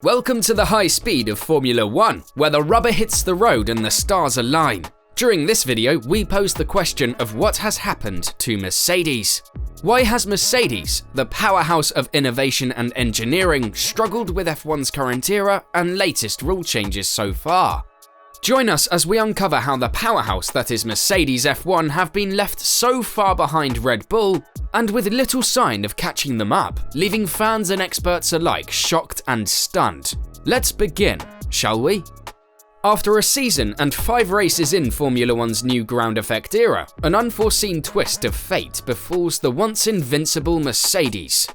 Welcome to the high speed of Formula 1, where the rubber hits the road and the stars align. During this video, we pose the question of what has happened to Mercedes. Why has Mercedes, the powerhouse of innovation and engineering, struggled with F1's current era and latest rule changes so far? Join us as we uncover how the powerhouse that is Mercedes F1 have been left so far behind Red Bull and with little sign of catching them up, leaving fans and experts alike shocked and stunned. Let's begin, shall we? After a season and 5 races in Formula 1's new ground effect era, an unforeseen twist of fate befalls the once invincible Mercedes.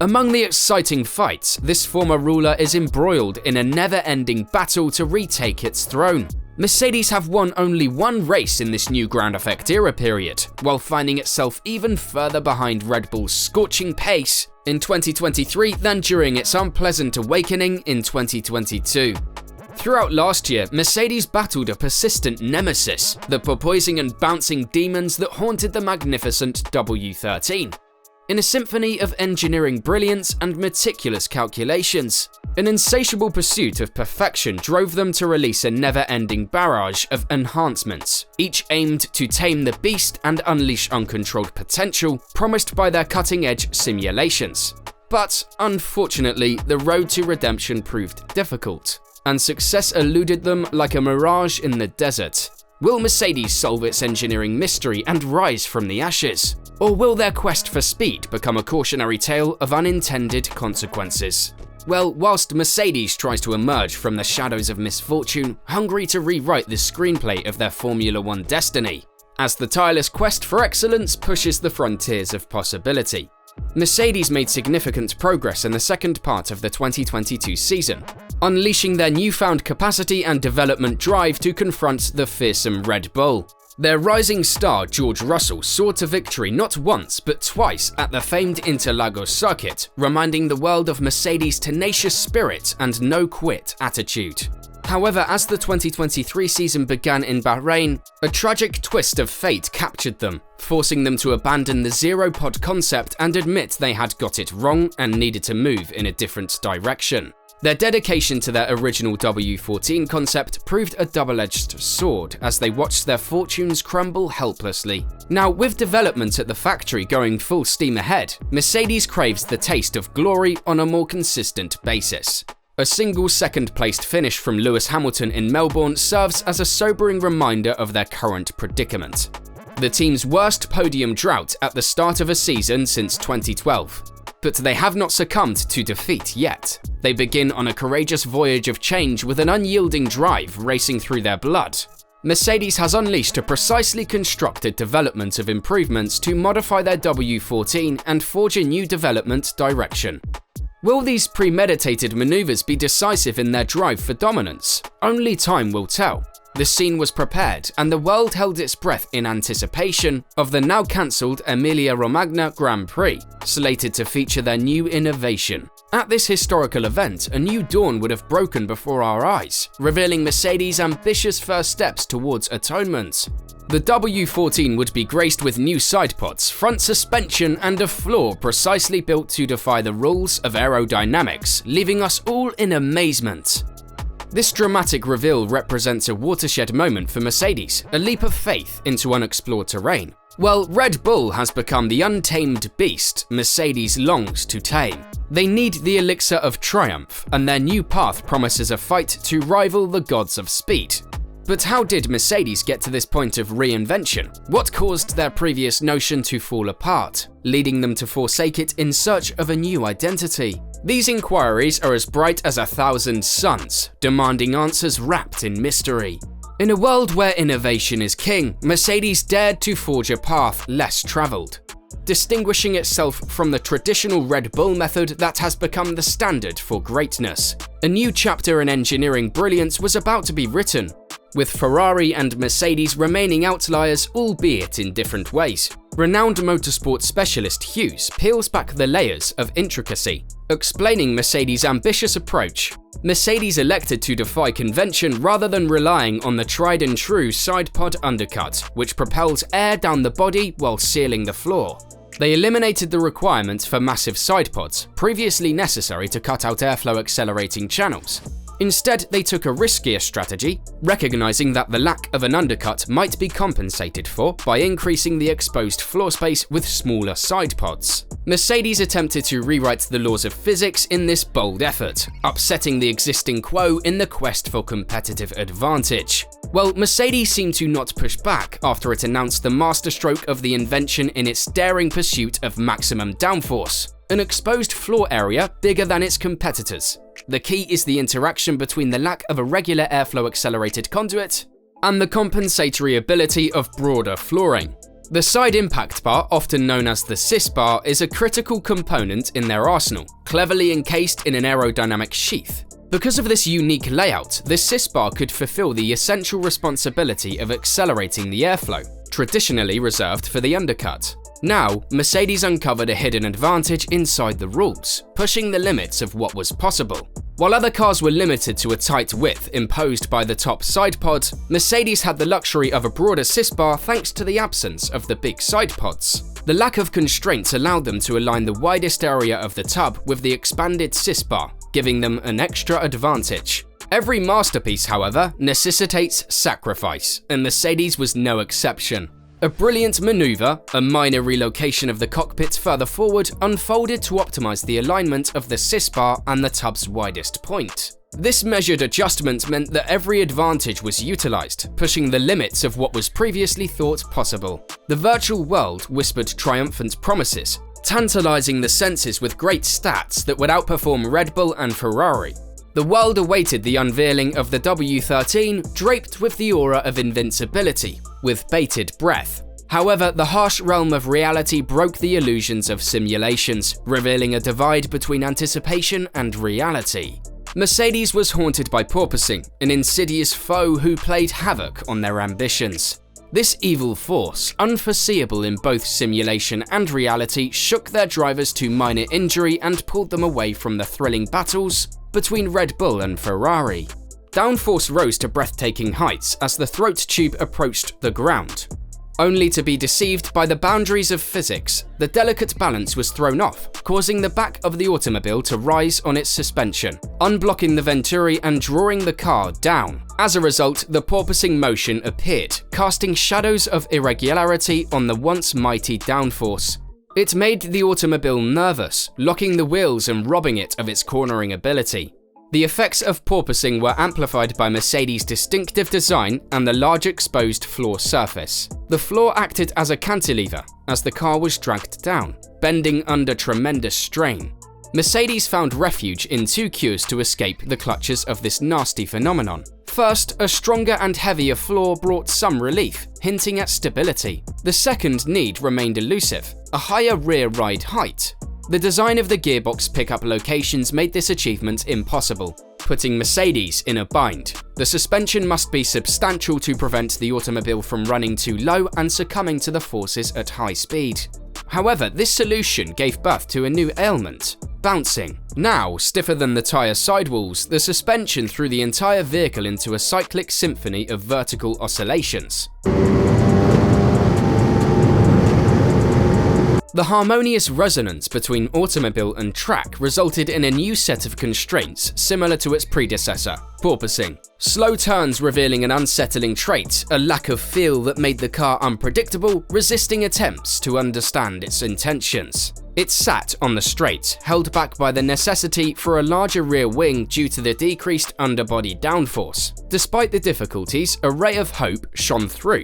Among the exciting fights, this former ruler is embroiled in a never-ending battle to retake its throne. Mercedes have won only 1 race in this new ground effect era period, while finding itself even further behind Red Bull's scorching pace in 2023 than during its unpleasant awakening in 2022. Throughout last year, Mercedes battled a persistent nemesis, the porpoising and bouncing demons that haunted the magnificent W13. In a symphony of engineering brilliance and meticulous calculations, an insatiable pursuit of perfection drove them to release a never-ending barrage of enhancements, each aimed to tame the beast and unleash uncontrolled potential promised by their cutting-edge simulations. But, unfortunately, the road to redemption proved difficult, and success eluded them like a mirage in the desert. Will Mercedes solve its engineering mystery and rise from the ashes? Or will their quest for speed become a cautionary tale of unintended consequences? Well, whilst Mercedes tries to emerge from the shadows of misfortune, hungry to rewrite the screenplay of their Formula 1 destiny, as the tireless quest for excellence pushes the frontiers of possibility. Mercedes made significant progress in the second part of the 2022 season, unleashing their newfound capacity and development drive to confront the fearsome Red Bull. Their rising star George Russell soared to victory not once but twice at the famed Interlagos circuit, reminding the world of Mercedes' tenacious spirit and no-quit attitude. However, as the 2023 season began in Bahrain, a tragic twist of fate captured them, forcing them to abandon the zero-pod concept and admit they had got it wrong and needed to move in a different direction. Their dedication to their original W14 concept proved a double-edged sword as they watched their fortunes crumble helplessly. Now, with development at the factory going full steam ahead, Mercedes craves the taste of glory on a more consistent basis. A single second-placed finish from Lewis Hamilton in Melbourne serves as a sobering reminder of their current predicament. The team's worst podium drought at the start of a season since 2012. But they have not succumbed to defeat yet. They begin on a courageous voyage of change with an unyielding drive racing through their blood. Mercedes has unleashed a precisely constructed development of improvements to modify their W14 and forge a new development direction. Will these premeditated maneuvers be decisive in their drive for dominance? Only time will tell. The scene was prepared, and the world held its breath in anticipation of the now cancelled Emilia-Romagna Grand Prix, slated to feature their new innovation. At this historical event, a new dawn would have broken before our eyes, revealing Mercedes' ambitious first steps towards atonement. The W14 would be graced with new sidepods, front suspension, and a floor precisely built to defy the rules of aerodynamics, leaving us all in amazement. This dramatic reveal represents a watershed moment for Mercedes, a leap of faith into unexplored terrain. Well, Red Bull has become the untamed beast Mercedes longs to tame. They need the elixir of triumph, and their new path promises a fight to rival the gods of speed. But how did Mercedes get to this point of reinvention? What caused their previous notion to fall apart, leading them to forsake it in search of a new identity? These inquiries are as bright as 1,000 suns, demanding answers wrapped in mystery. In a world where innovation is king, Mercedes dared to forge a path less travelled, distinguishing itself from the traditional Red Bull method that has become the standard for greatness. A new chapter in engineering brilliance was about to be written, with Ferrari and Mercedes remaining outliers, albeit in different ways. Renowned motorsport specialist Hughes peels back the layers of intricacy, explaining Mercedes' ambitious approach. Mercedes elected to defy convention rather than relying on the tried and true side pod undercut, which propels air down the body while sealing the floor. They eliminated the requirement for massive side pods, previously necessary to cut out airflow accelerating channels. Instead, they took a riskier strategy, recognizing that the lack of an undercut might be compensated for by increasing the exposed floor space with smaller side pods. Mercedes attempted to rewrite the laws of physics in this bold effort, upsetting the existing quo in the quest for competitive advantage. Well, Mercedes seemed to not push back after it announced the masterstroke of the invention in its daring pursuit of maximum downforce, an exposed floor area bigger than its competitors. The key is the interaction between the lack of a regular airflow accelerated conduit and the compensatory ability of broader flooring. The side impact bar, often known as the sys bar, is a critical component in their arsenal, cleverly encased in an aerodynamic sheath. Because of this unique layout, the sys bar could fulfill the essential responsibility of accelerating the airflow, traditionally reserved for the undercut. Now, Mercedes uncovered a hidden advantage inside the rules, pushing the limits of what was possible. While other cars were limited to a tight width imposed by the top side pod, Mercedes had the luxury of a broader sys bar thanks to the absence of the big side pods. The lack of constraints allowed them to align the widest area of the tub with the expanded sys bar, giving them an extra advantage. Every masterpiece, however, necessitates sacrifice, and Mercedes was no exception. A brilliant maneuver, a minor relocation of the cockpit further forward, unfolded to optimize the alignment of the sys bar and the tub's widest point. This measured adjustment meant that every advantage was utilized, pushing the limits of what was previously thought possible. The virtual world whispered triumphant promises, tantalizing the senses with great stats that would outperform Red Bull and Ferrari. The world awaited the unveiling of the W13, draped with the aura of invincibility, with bated breath. However, the harsh realm of reality broke the illusions of simulations, revealing a divide between anticipation and reality. Mercedes was haunted by porpoising, an insidious foe who played havoc on their ambitions. This evil force, unforeseeable in both simulation and reality, shook their drivers to minor injury and pulled them away from the thrilling battles between Red Bull and Ferrari. Downforce rose to breathtaking heights as the throat tube approached the ground. Only to be deceived by the boundaries of physics, the delicate balance was thrown off, causing the back of the automobile to rise on its suspension, unblocking the venturi and drawing the car down. As a result, the porpoising motion appeared, casting shadows of irregularity on the once mighty downforce. It made the automobile nervous, locking the wheels and robbing it of its cornering ability. The effects of porpoising were amplified by Mercedes' distinctive design and the large exposed floor surface. The floor acted as a cantilever as the car was dragged down, bending under tremendous strain. Mercedes found refuge in two cures to escape the clutches of this nasty phenomenon. First, a stronger and heavier floor brought some relief, hinting at stability. The second need remained elusive, a higher rear ride height. The design of the gearbox pickup locations made this achievement impossible, putting Mercedes in a bind. The suspension must be substantial to prevent the automobile from running too low and succumbing to the forces at high speed. However, this solution gave birth to a new ailment: bouncing. Now, stiffer than the tyre sidewalls, the suspension threw the entire vehicle into a cyclic symphony of vertical oscillations. The harmonious resonance between automobile and track resulted in a new set of constraints similar to its predecessor, porpoising. Slow turns revealing an unsettling trait, a lack of feel that made the car unpredictable, resisting attempts to understand its intentions. It sat on the straight, held back by the necessity for a larger rear wing due to the decreased underbody downforce. Despite the difficulties, a ray of hope shone through.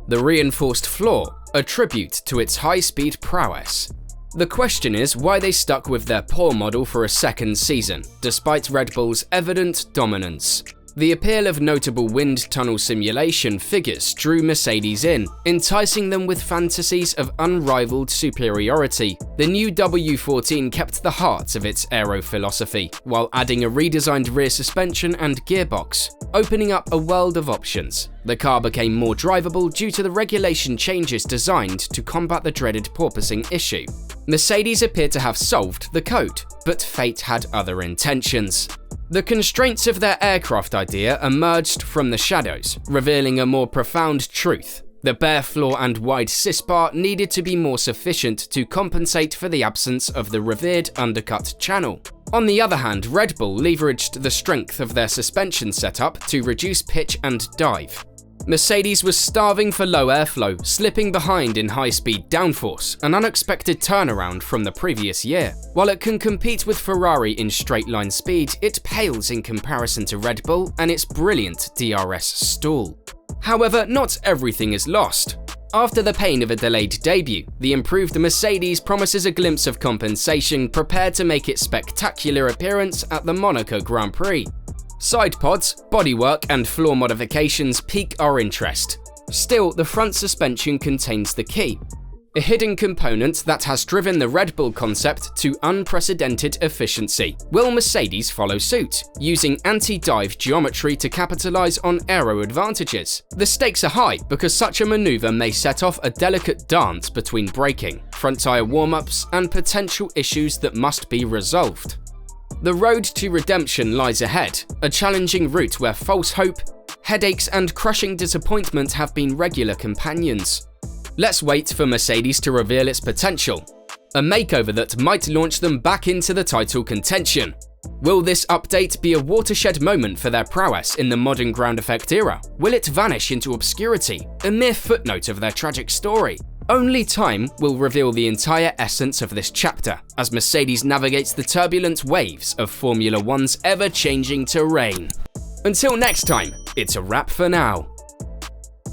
The reinforced floor, a tribute to its high-speed prowess. The question is why they stuck with their poor model for a second season, despite Red Bull's evident dominance. The appeal of notable wind tunnel simulation figures drew Mercedes in, enticing them with fantasies of unrivaled superiority. The new W14 kept the heart of its aero philosophy, while adding a redesigned rear suspension and gearbox, opening up a world of options. The car became more drivable due to the regulation changes designed to combat the dreaded porpoising issue. Mercedes appeared to have solved the code, but fate had other intentions. The constraints of their aircraft idea emerged from the shadows, revealing a more profound truth. The bare floor and wide sysbar needed to be more sufficient to compensate for the absence of the revered undercut channel. On the other hand, Red Bull leveraged the strength of their suspension setup to reduce pitch and dive. Mercedes was starving for low airflow, slipping behind in high-speed downforce, an unexpected turnaround from the previous year. While it can compete with Ferrari in straight-line speed, it pales in comparison to Red Bull and its brilliant DRS stall. However, not everything is lost. After the pain of a delayed debut, the improved Mercedes promises a glimpse of compensation, prepared to make its spectacular appearance at the Monaco Grand Prix. Side pods, bodywork and floor modifications pique our interest. Still, the front suspension contains the key, a hidden component that has driven the Red Bull concept to unprecedented efficiency. Will Mercedes follow suit, using anti-dive geometry to capitalize on aero advantages? The stakes are high because such a maneuver may set off a delicate dance between braking, front tyre warm-ups, and potential issues that must be resolved. The road to redemption lies ahead, a challenging route where false hope, headaches and crushing disappointment have been regular companions. Let's wait for Mercedes to reveal its potential, a makeover that might launch them back into the title contention. Will this update be a watershed moment for their prowess in the modern ground effect era? Will it vanish into obscurity, a mere footnote of their tragic story? Only time will reveal the entire essence of this chapter, as Mercedes navigates the turbulent waves of Formula One's ever-changing terrain. Until next time, it's a wrap for now.